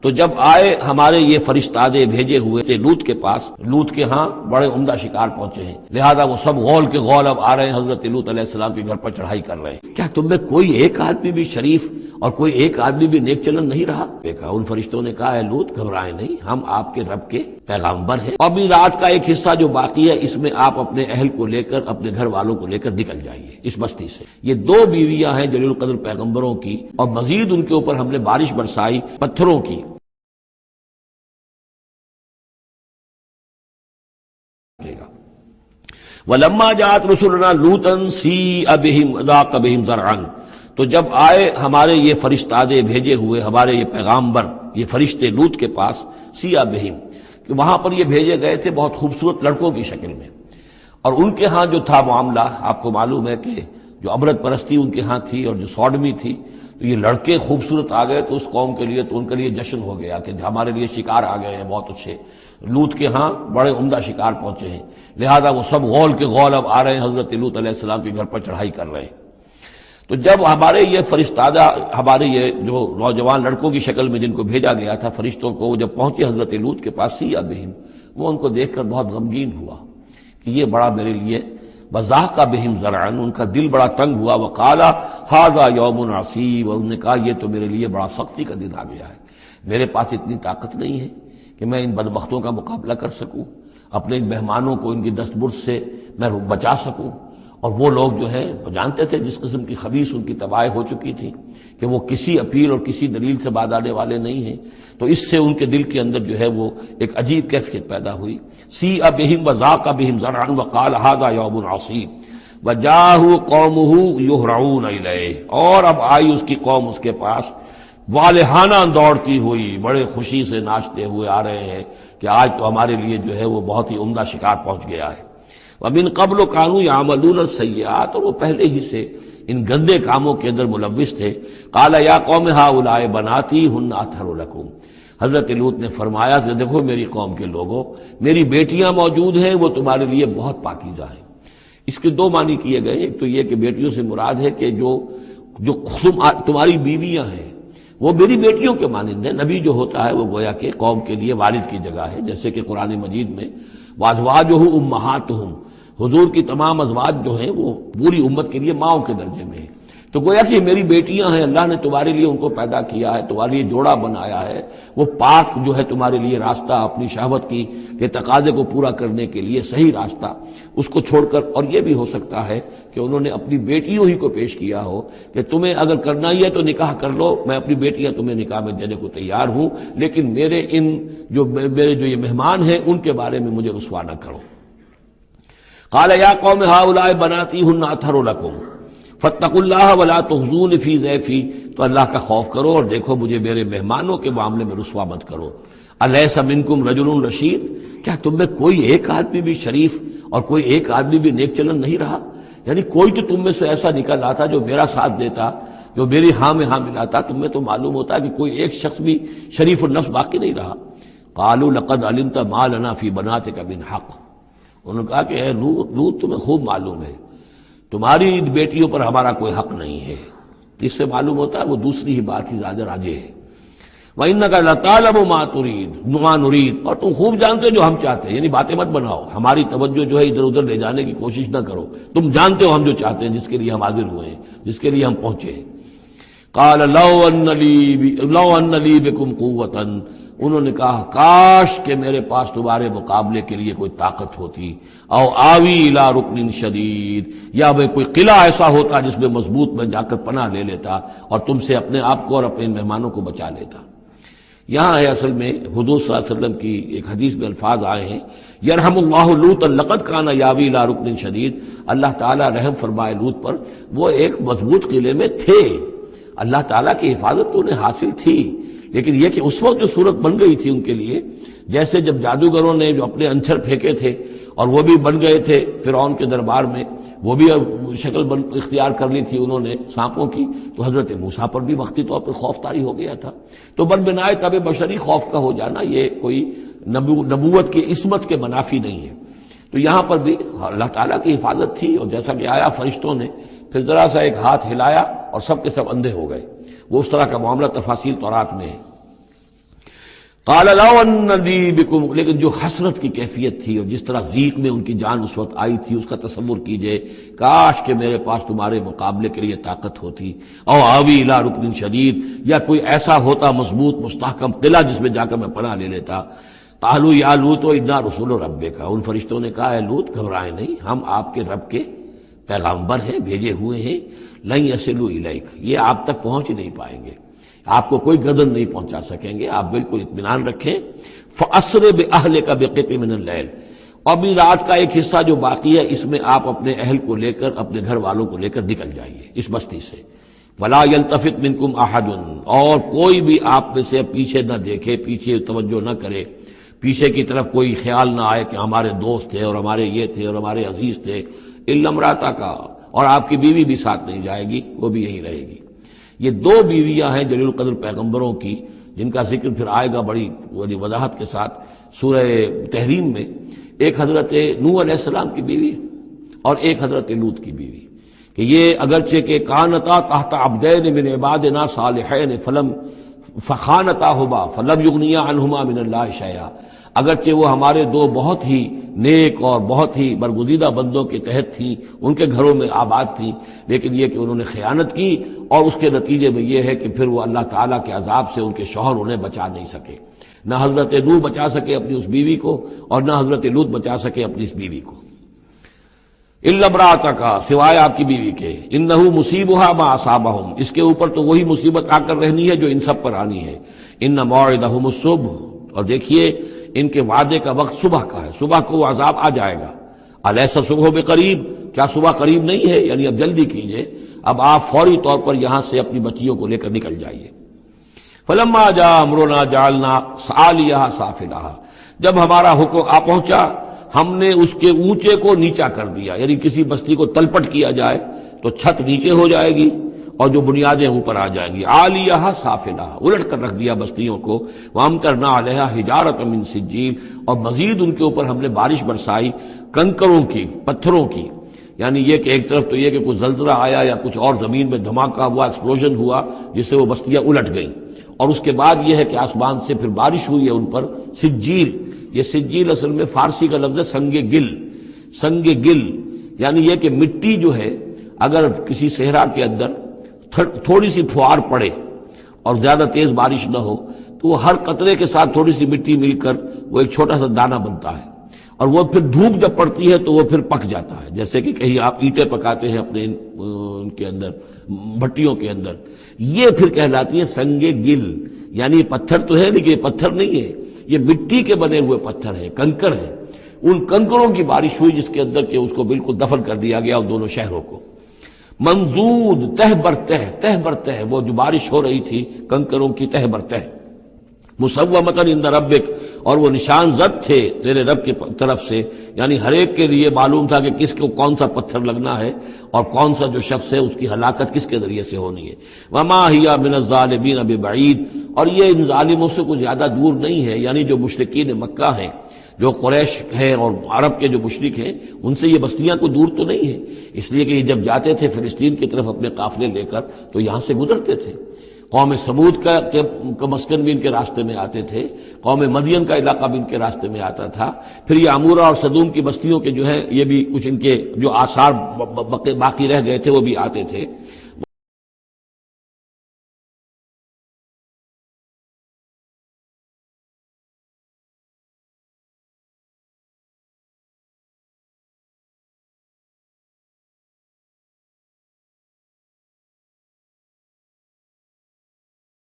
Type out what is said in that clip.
تو جب آئے ہمارے یہ فرشتادے بھیجے ہوئے تھے لوط کے پاس، لوط کے ہاں بڑے عمدہ شکار پہنچے ہیں، لہذا وہ سب غول کے غول اب آ رہے ہیں حضرت لوط علیہ السلام کے گھر پر چڑھائی کر رہے ہیں۔ کیا تم میں کوئی ایک آدمی بھی شریف اور کوئی ایک آدمی بھی نیک چلن نہیں رہا؟ دیکھا ان فرشتوں نے کہا، اے لوط گھبرائیں نہیں، ہم آپ کے رب کے پیغامبر ہیں، اور ابھی رات کا ایک حصہ جو باقی ہے اس میں آپ اپنے اہل کو لے کر، اپنے گھر والوں کو لے کر نکل جائیے اس بستی سے۔ یہ دو بیویاں ہیں جلیل القدر پیغمبروں کی، اور مزید ان کے اوپر ہم نے بارش برسائی پتھروں کی۔ وَلَمَّا جَاءَتْ رُسُلُنَا لُوطًا سِیءَ بِهِمْ وَضَاقَ بِهِمْ ذَرْعًا، تو جب آئے ہمارے یہ فرشتادے بھیجے ہوئے، ہمارے یہ پیغامبر، یہ فرشتے لوط کے پاس، سِیءَ بِهِمْ، کہ وہاں پر یہ بھیجے گئے تھے بہت خوبصورت لڑکوں کی شکل میں، اور ان کے ہاں جو تھا معاملہ، آپ کو معلوم ہے کہ جو عبرت پرستی ان کے ہاں تھی اور جو سوڈمی تھی، تو یہ لڑکے خوبصورت آ گئے تو اس قوم کے لیے، تو ان کے لیے جشن ہو گیا کہ ہمارے لیے شکار آ گئے ہیں بہت اچھے، لوط کے ہاں بڑے عمدہ شکار پہنچے ہیں، لہذا وہ سب غول کے غول اب آ رہے ہیں حضرت لوط علیہ السلام کے گھر پر چڑھائی کر رہے ہیں۔ تو جب ہمارے یہ فرشتادہ، ہمارے یہ جو نوجوان لڑکوں کی شکل میں جن کو بھیجا گیا تھا فرشتوں کو، وہ جب پہنچے حضرت لوط کے پاس، سِیءَ بِهِمْ، وہ ان کو دیکھ کر بہت غمگین ہوا کہ یہ بڑا میرے لیے، وَضَاقَ بِهِمْ ذَرْعًا، ان کا دل بڑا تنگ ہوا، وَقَالَ هَذَا يَوْمٌ عَصِیبٌ، اور انہوں نے کہا یہ تو میرے لیے بڑا سختی کا دن آ گیا ہے، میرے پاس اتنی طاقت نہیں ہے کہ میں ان بدبختوں کا مقابلہ کر سکوں، اپنے ان مہمانوں کو ان کی دست برد سے میں بچا سکوں، اور وہ لوگ جو ہیں وہ جانتے تھے جس قسم کی خبیث ان کی تباہی ہو چکی تھی کہ وہ کسی اپیل اور کسی دلیل سے بعد آنے والے نہیں ہیں، تو اس سے ان کے دل کے اندر جو ہے وہ ایک عجیب کیفیت پیدا ہوئی۔ سِیءَ بِهِمْ وَضَاقَ بِهِمْ ذَرْعًا وَقَالَ هَذَا يَوْمٌ عَصِیبٌ وَجَاءَهُ قَوْمُهُ يُهْرَعُونَ إِلَیْهِ، اور اب آئی اس کی قوم اس کے پاس والہانہ دوڑتی ہوئی، بڑے خوشی سے ناچتے ہوئے آ رہے ہیں کہ آج تو ہمارے لیے جو ہے وہ بہت ہی عمدہ شکار پہنچ گیا ہے۔ وَمِن قَبْلُ كَانُوا يَعْمَلُونَ السَّیِّئَاتِ، اور وہ پہلے ہی سے ان گندے کاموں کے اندر ملوث تھے۔ قَالَ يَا قَوْمِ هَؤُلَاءِ بَنَاتِي هُنَّ أَطْهَرُ لَكُمْ، حضرت لوط نے فرمایا کہ دیکھو میری قوم کے لوگوں، میری بیٹیاں موجود ہیں، وہ تمہارے لیے بہت پاکیزہ ہیں۔ اس کے دو معنی کیے گئے، ایک تو یہ کہ بیٹیوں سے مراد ہے کہ جو تمہاری بیویاں ہیں وہ میری بیٹیوں کے مانند ہیں۔ نبی جو ہوتا ہے وہ گویا کہ قوم کے لیے والد کی جگہ ہے، جیسے کہ قرآن مجید میں وَأَزْوَاجُهُ أُمَّهَاتُهُمْ، حضور کی تمام ازواج جو ہیں وہ پوری امت کے لیے ماؤں کے درجے میں ہیں، تو گویا کہ میری بیٹیاں ہیں، اللہ نے تمہارے لیے ان کو پیدا کیا ہے، تمہارے لیے جوڑا بنایا ہے، وہ پاک جو ہے تمہارے لیے راستہ اپنی شہوت کی کے تقاضے کو پورا کرنے کے لیے صحیح راستہ اس کو چھوڑ کر، اور یہ بھی ہو سکتا ہے کہ انہوں نے اپنی بیٹیوں ہی کو پیش کیا ہو کہ تمہیں اگر کرنا ہی ہے تو نکاح کر لو، میں اپنی بیٹیاں تمہیں نکاح میں دینے کو تیار ہوں، لیکن میرے جو یہ مہمان ہیں ان کے بارے میں مجھے رسوا نہ کرو۔ قال یا قوم هؤلاء بناتی هن اطہر لکم فاتقوا اللہ ولا تخزون فی ضیفی، تو اللہ کا خوف کرو اور دیکھو مجھے میرے مہمانوں کے معاملے میں رسوا مت کرو۔ الیس منکم رجل رشید، کیا تم میں کوئی ایک آدمی بھی شریف اور کوئی ایک آدمی بھی نیک چلن نہیں رہا؟ یعنی کوئی تو تم میں سے ایسا نکل آتا جو میرا ساتھ دیتا، جو میری ہاں میں ہاں ملاتا، تم میں تو معلوم ہوتا ہے کہ کوئی ایک شخص بھی شریف النفس باقی نہیں رہا۔ قالوا لقد علمت ما لنا فی بناتک من حق، انہوں نے کہا کہ اے لوط تمہیں خوب معلوم ہے تمہاری بیٹیوں پر ہمارا کوئی حق نہیں ہے۔ اس سے معلوم ہوتا ہے وہ دوسری ہی بات ہی زیادہ راجح ہے۔ وَإِنَّكَ لَتَعْلَمُ مَا نُرِيدُ، اور تم خوب جانتے ہو جو ہم چاہتے ہیں، یعنی باتیں مت بناؤ، ہماری توجہ جو ہے ادھر ادھر لے جانے کی کوشش نہ کرو، تم جانتے ہو ہم جو چاہتے ہیں، جس کے لیے ہم حاضر ہوئے ہیں، جس کے لیے ہم پہنچے ہیں۔ قَالَ لَوْ أَنَّ لِي بِكُمْ قُوَّةً، انہوں نے کہا کاش کہ میرے پاس تمہارے مقابلے کے لیے کوئی طاقت ہوتی، او آوی الی رکن شدید، یا میں کوئی قلعہ ایسا ہوتا جس میں مضبوط میں جا کر پناہ لے لیتا اور تم سے اپنے آپ کو اور اپنے مہمانوں کو بچا لیتا۔ یہاں ہے اصل میں حضور صلی اللہ علیہ وسلم کی ایک حدیث میں الفاظ آئے ہیں، یرحم اللہ لوطا لقد کان یاوی الی رکن شدید، اللہ تعالیٰ رحم فرمائے لوط پر، وہ ایک مضبوط قلعے میں تھے، اللہ تعالیٰ کی حفاظت تو انہیں حاصل تھی، لیکن یہ کہ اس وقت جو صورت بن گئی تھی ان کے لیے، جیسے جب جادوگروں نے جو اپنے انچر پھینکے تھے اور وہ بھی بن گئے تھے فرعون کے دربار میں، وہ بھی شکل اختیار کر لی تھی انہوں نے سانپوں کی، تو حضرت موسیٰ پر بھی وقتی طور پر خوف طاری ہو گیا تھا۔ تو بنائے طبع بشری خوف کا ہو جانا یہ کوئی نبوت کی عصمت کے منافی نہیں ہے۔ تو یہاں پر بھی اللہ تعالیٰ کی حفاظت تھی، اور جیسا کہ آیا فرشتوں نے پھر ذرا سا ایک ہاتھ ہلایا اور سب کے سب اندھے ہو گئے، وہ اس طرح کا معاملہ تفاصیل تورات میں ہے۔ قال لو ان لی بکم، لیکن جو حسرت کی کیفیت تھی اور جس طرح ضیق میں ان کی جان اس وقت آئی تھی، اس کا تصور کیجئے، کاش کہ میرے پاس تمہارے مقابلے کے لیے طاقت ہوتی، او آوی الی رکن شدید، یا کوئی ایسا ہوتا مضبوط مستحکم قلعہ جس میں جا کر میں پناہ لے لیتا۔ قالوا یا لوط انا رسول ربک، ان فرشتوں نے کہا اے لوط گھبرائیں نہیں، ہم آپ کے رب کے پیغامبر ہیں، بھیجے ہوئے ہیں، لن یصلوا الیک، یہ آپ تک پہنچ نہیں پائیں گے، آپ کو کوئی گردن نہیں پہنچا سکیں گے، آپ بالکل اطمینان رکھیں۔ فَأَسْرِ بِأَهْلِكَ بِقِطْعٍ مِّنَ اللَّيْلِ، اور بھی رات کا ایک حصہ جو باقی ہے اس میں آپ اپنے اہل کو لے کر، اپنے گھر والوں کو لے کر نکل جائیے اس بستی سے۔ وَلَا يَلْتَفِتْ مِنْكُمْ أَحَدٌ، اور کوئی بھی آپ میں سے پیچھے نہ دیکھے، پیچھے توجہ نہ کرے، پیچھے کی طرف کوئی خیال نہ آئے کہ ہمارے دوست تھے اور ہمارے یہ تھے اور ہمارے عزیز تھے، إِلَّا امْرَأَتَكَ، اور آپ کی بیوی بھی ساتھ نہیں جائے گی، وہ بھی یہیں رہے گی۔ یہ دو بیویاں ہیں جلیل القدر پیغمبروں کی، جن کا ذکر پھر آئے گا بڑی وضاحت کے ساتھ سورہ تحریم میں۔ ایک حضرت نوح علیہ السلام کی بیوی اور ایک حضرت لوط کی بیوی، کہ یہ اگرچہ کہ کانتا تحت عبدین من عبادنا صالحین فخانتاہما فلم یغنیا عنہما من اللہ شیئا، اگرچہ وہ ہمارے دو بہت ہی نیک اور بہت ہی برگزیدہ بندوں کے تحت تھیں، ان کے گھروں میں آباد تھیں، لیکن یہ کہ انہوں نے خیانت کی، اور اس کے نتیجے میں یہ ہے کہ پھر وہ اللہ تعالیٰ کے عذاب سے ان کے شوہر انہیں بچا نہیں سکے، نہ حضرت نوح بچا سکے اپنی اس بیوی کو اور نہ حضرت لوط بچا سکے اپنی اس بیوی کو۔ الا امرأتک، سوائے آپ کی بیوی کے، انہ مصیبھا ما اصابہم، اس کے اوپر تو وہی مصیبت آ کر رہنی ہے جو ان سب پر آنی ہے۔ ان موعدہم الصبح، اور دیکھیے ان کے وعدے کا وقت صبح کا ہے، صبح کو وہ عذاب آ جائے گا۔ الیس الصبح بقریب، کیا صبح قریب نہیں ہے؟ یعنی اب جلدی کیجئے، اب آپ فوری طور پر یہاں سے اپنی بچیوں کو لے کر نکل جائیے۔ فلما جاء امرنا جعلنا عالیہا سافلہا، جب ہمارا حکم آ پہنچا ہم نے اس کے اونچے کو نیچا کر دیا، یعنی کسی بستی کو تلپٹ کیا جائے تو چھت نیچے ہو جائے گی اور جو بنیادیں اوپر آ جائیں گی۔ عالیہا سافلہا، الٹ کر رکھ دیا بستیوں کو۔ وامطرنا علیہا حجارۃ من سجیل، اور مزید ان کے اوپر ہم نے بارش برسائی کنکروں کی، پتھروں کی، یعنی یہ کہ ایک طرف تو یہ کہ کچھ زلزلہ آیا یا کچھ اور زمین میں دھماکہ ہوا، ایکسپلوژن ہوا جس سے وہ بستیاں الٹ گئیں، اور اس کے بعد یہ ہے کہ آسمان سے پھر بارش ہوئی ہے ان پر سجیل۔ یہ سجیل اصل میں فارسی کا لفظ ہے سنگ گل، سنگ گل یعنی یہ کہ مٹی جو ہے اگر کسی صحرا کے اندر تھوڑی سی پھوار پڑے اور زیادہ تیز بارش نہ ہو تو وہ ہر قطرے کے ساتھ تھوڑی سی مٹی مل کر وہ ایک چھوٹا سا دانہ بنتا ہے، اور وہ پھر دھوپ جب پڑتی ہے تو وہ پھر پک جاتا ہے، جیسے کہ کہیں آپ اینٹیں پکاتے ہیں اپنے ان کے اندر بھٹیوں کے اندر، یہ پھر کہلاتی ہے سنگ گل، یعنی پتھر تو ہے لیکن یہ پتھر نہیں ہے، یہ مٹی کے بنے ہوئے پتھر ہیں، کنکر ہیں۔ ان کنکروں کی بارش ہوئی جس کے اندر کہ اس کو بالکل دفن کر دیا گیا ان دونوں شہروں کو۔ منضود، تہ بر تہ، تہ بر تہ، وہ جو بارش ہو رہی تھی کنکروں کی تہ بر تہ۔ مسومۃ عند ربک، اور وہ نشان زد تھے تیرے رب کی طرف سے، یعنی ہر ایک کے لیے معلوم تھا کہ کس کو کون سا پتھر لگنا ہے اور کون سا جو شخص ہے اس کی ہلاکت کس کے ذریعے سے ہونی ہے۔ وما ہی من الظالمین ببعید، اور یہ ان ظالموں سے کچھ زیادہ دور نہیں ہے، یعنی جو مشرکین مکہ ہیں، جو قریش ہیں اور عرب کے جو مشرک ہیں، ان سے یہ بستیاں کو دور تو نہیں ہیں، اس لیے کہ یہ جب جاتے تھے فلسطین کی طرف اپنے قافلے لے کر تو یہاں سے گزرتے تھے۔ قوم سمود کا مسکن بھی ان کے راستے میں آتے تھے، قوم مدین کا علاقہ بھی ان کے راستے میں آتا تھا، پھر یہ عمورہ اور صدوم کی بستیوں کے جو ہے یہ بھی کچھ ان کے جو آثار باقی رہ گئے تھے وہ بھی آتے تھے۔